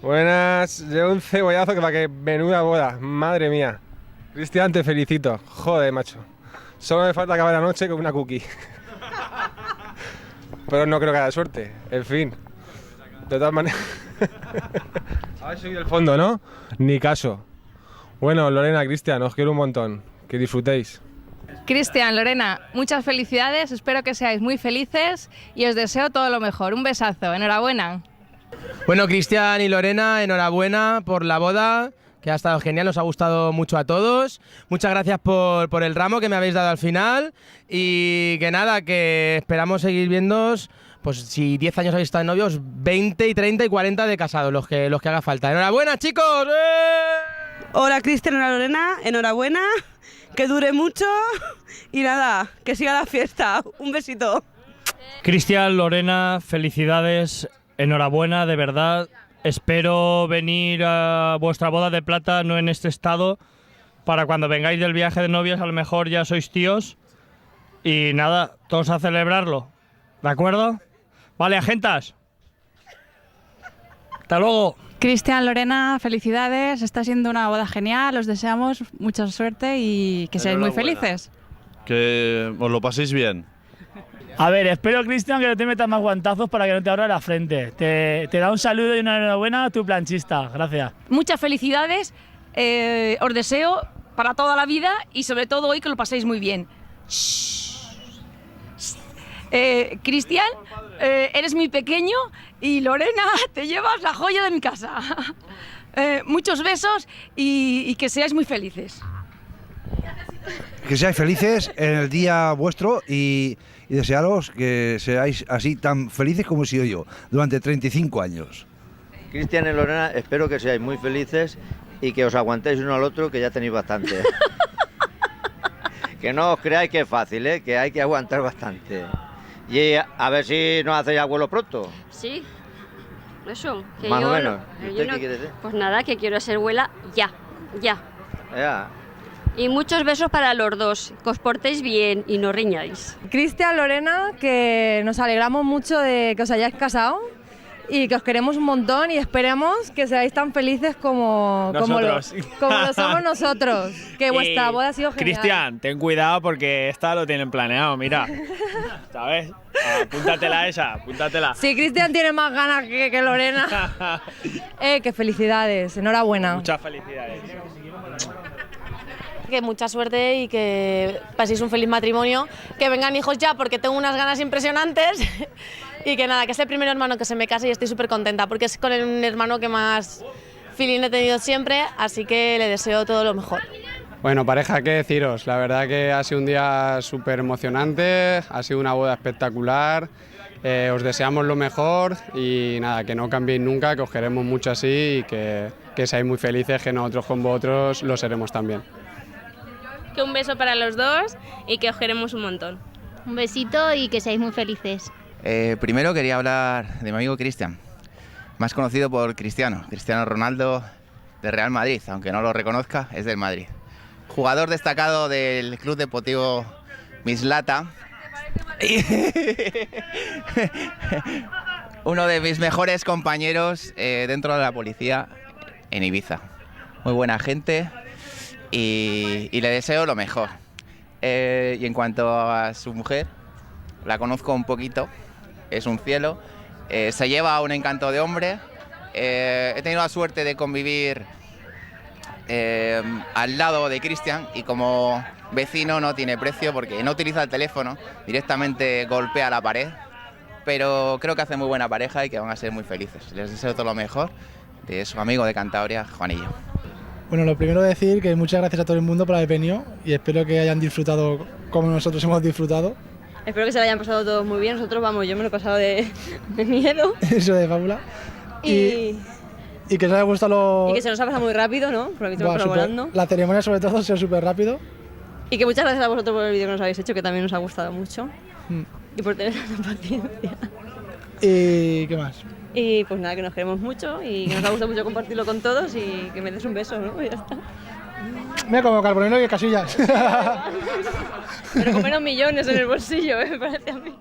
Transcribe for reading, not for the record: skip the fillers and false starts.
Buenas, llevo un cebollazo que para que menuda boda, madre mía. Cristian, te felicito. Joder, macho. Solo me falta acabar la noche con una cookie. Pero no creo que haya suerte. En fin. De todas maneras. Habéis seguido el fondo, ¿no? Ni caso. Bueno, Lorena, Cristian, os quiero un montón. Que disfrutéis. Cristian, Lorena, muchas felicidades, espero que seáis muy felices y os deseo todo lo mejor. Un besazo, enhorabuena. Bueno, Cristian y Lorena, enhorabuena por la boda, que ha estado genial, nos ha gustado mucho a todos. Muchas gracias por el ramo que me habéis dado al final y que nada, que esperamos seguir viéndoos, pues si 10 años habéis estado de novios, 20 y 30 y 40 de casados, los que haga falta. ¡Enhorabuena, chicos! Hola, Cristian, hola, Lorena, enhorabuena, que dure mucho y nada, que siga la fiesta. Un besito. Cristian, Lorena, felicidades, enhorabuena, de verdad. Espero venir a vuestra boda de plata no en este estado, para cuando vengáis del viaje de novios a lo mejor ya sois tíos. Y nada, todos a celebrarlo, ¿de acuerdo? Vale, agentas. Hasta luego. Cristian, Lorena, felicidades, está siendo una boda genial, os deseamos mucha suerte y que seáis muy felices. Que os lo paséis bien. A ver, espero, Cristian, que no te metas más guantazos para que no te abra la frente. Te da un saludo y una enhorabuena a tu planchista. Gracias. Muchas felicidades, os deseo para toda la vida y sobre todo hoy que lo paséis muy bien. Cristian, eres muy pequeño y Lorena, te llevas la joya de mi casa. Muchos besos y que seáis muy felices. Que seáis felices en el día vuestro y desearos que seáis así tan felices como he sido yo durante 35 años. Cristian y Lorena, espero que seáis muy felices y que os aguantéis uno al otro, que ya tenéis bastante. Que no os creáis que es fácil, que hay que aguantar bastante. Y a ver si nos hacéis abuelos pronto. Sí, eso. Que Más yo, o menos. yo ¿Usted no- qué quiere ser? Pues nada, que quiero ser abuela ya. Ya. Y muchos besos para los dos, que os portéis bien y no riñáis. Cristian, Lorena, que nos alegramos mucho de que os hayáis casado y que os queremos un montón y esperemos que seáis tan felices como lo somos nosotros, que vuestra boda ha sido genial. Cristian, ten cuidado porque esta lo tienen planeado, mira. ¿Sabes? Apúntatela esa, apúntatela. Sí, Cristian tiene más ganas que Lorena. Que felicidades, enhorabuena. Muchas felicidades. Que mucha suerte y que paséis un feliz matrimonio, que vengan hijos ya porque tengo unas ganas impresionantes y que nada, que es el primer hermano que se me casa y estoy súper contenta porque es con un hermano que más feeling he tenido siempre, así que le deseo todo lo mejor. Bueno, pareja, qué deciros, la verdad que ha sido un día súper emocionante, ha sido una boda espectacular, os deseamos lo mejor y nada, que no cambiéis nunca, que os queremos mucho así y que seáis muy felices, que nosotros con vosotros lo seremos también. Que un beso para los dos y que os queremos un montón. Un besito y que seáis muy felices. Primero quería hablar de mi amigo Cristian, más conocido por Cristiano Ronaldo de Real Madrid, aunque no lo reconozca, es del Madrid. Jugador destacado del Club Deportivo Mislata. Uno de mis mejores compañeros dentro de la policía en Ibiza. Muy buena gente. Y le deseo lo mejor. Y en cuanto a su mujer, la conozco un poquito, es un cielo, se lleva un encanto de hombre. He tenido la suerte de convivir al lado de Cristian y como vecino no tiene precio porque no utiliza el teléfono, directamente golpea la pared, pero creo que hace muy buena pareja y que van a ser muy felices. Les deseo todo lo mejor de su amigo de Cantabria, Juanillo. Bueno, lo primero decir que muchas gracias a todo el mundo por haber venido y espero que hayan disfrutado como nosotros hemos disfrutado. Espero que se lo hayan pasado todos muy bien, nosotros vamos, yo me lo he pasado de miedo. Eso de fábula. Y que os haya gustado Y que se nos ha pasado muy rápido, ¿no? Por lo que estamos volando. La ceremonia sobre todo ha sido súper rápido. Y que muchas gracias a vosotros por el vídeo que nos habéis hecho, que también nos ha gustado mucho. Y por tener tanta paciencia. ¿Y qué más? Y pues nada, que nos queremos mucho y que nos ha gustado mucho compartirlo con todos y que me des un beso, ¿no? Y ya está. Mira como Carbonero y Casillas. Pero con menos millones en el bolsillo, me parece a mí.